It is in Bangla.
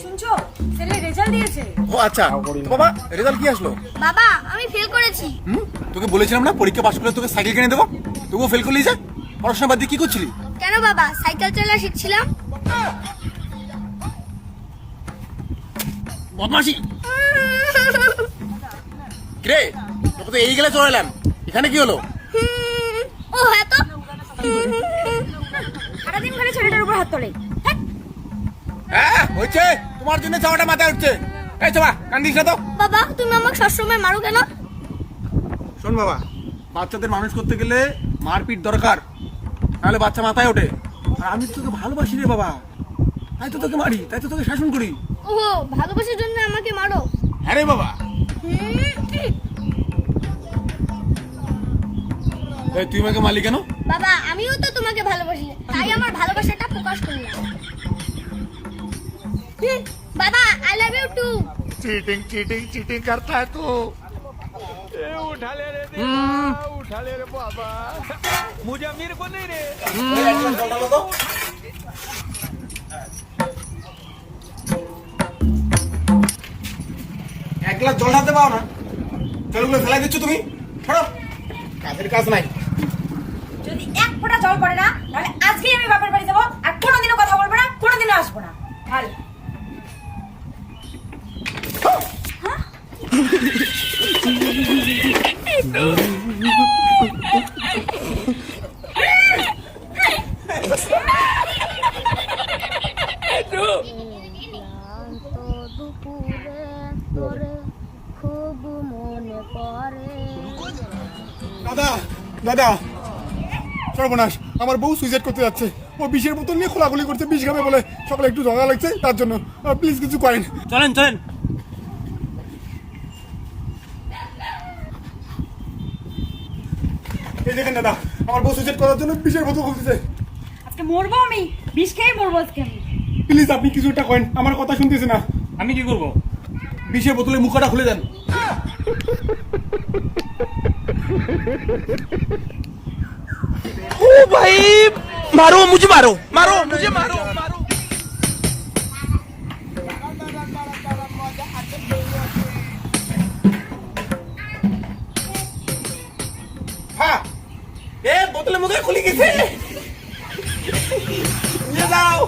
শুনছো ছেলের রেজাল্ট দিয়েছে। ও আচ্ছা, তো বাবা রেজাল্ট কি আসলো? বাবা আমি ফেল করেছি। তোকে বলেছিলাম না পরীক্ষা পাস করলে তোকে সাইকেল কিনে দেবো, তবুও ফেল করলি যে। পড়াশোনা বাদ দিয়ে কি করছিলি? কেন বাবা সাইকেল চালা শিখছিলাম। বদমাশি রে, তোকে তো এই গেলে চলে এলাম, এখানে কি হলো? ও হ্যাঁ তো সারাদিন ঘরে ছেলেটার উপর হাত তোলে। হ্যাঁ হয়েছে, তোমার জন্য চাওয়াটা মাথায় উঠছে। এই চাবা কান্দিস না তো। বাবা তুমি আমাকে সবসময় মারো কেন? শোন বাবা, বাচ্চাদের মানুষ করতে গেলে মারপিট দরকার, নাহলে বাচ্চা মাথায় ওঠে। আর আমি তো তোকে ভালোবাসি রে বাবা, তাই তো তোকে মারি, তাই তো তোকে শাসন করি। ও ভালোবাসার জন্য আমাকে মারো? হ্যাঁ রে বাবা। এই তুই আমাকে মারলি কেন? বাবা আমিও তো তোমাকে ভালোবাসি, তাই আমার ভালোবাসাটা প্রকাশ করলাম। বাবা I love you too. Cheating cheating cheating करता है तू। उठा ले रे उठा ले रे बाबा, मुझे मेरे को नहीं रे। এক গ্লাস জল ঢালতে পাও না, জলগুলো ফেলাই দিচ্ছ তুমি। ছাড়ো, কাজের কাজ নাই। যদি এক ফোঁটা জল পড়ে না তাহলে আজকেই আমি বাপের বাড়ি যাবো, আর কোনোদিনও কথা বলবো না, কোনোদিনও আসবো না। ভাল খুব মনে পড়ে। দাদা দাদা, সর্বনাশ, আমার বউ সুইসাইড করতে যাচ্ছে। ও বিষের বোতল নিয়ে খোলাখুলি করছে, বিষ খাবে বলে। সকালে একটু ঝগড়া লাগছে, তার জন্য প্লিজ কিছু করেন। চলেন চলেন। এই দেখেন দাদা, আমার বউ সুইসাইড করার জন্য বিষের বোতল খুলতেছে। আজকে মরবো আমি, বিষ খেয়ে মরবো আজকে আমি। প্লিজ আপনি কিছু একটা করেন, আমার কথা শুনতেছে না। আমি কি করব? বিষের বোতলের মুখটা খুলে দেন। ओ भाई मारो मुझे, मारो मारो मुझे, मारो मारो। হ্যাঁ, এ বোতলের মুখে খুলে গেছে, নিয়ে যাও।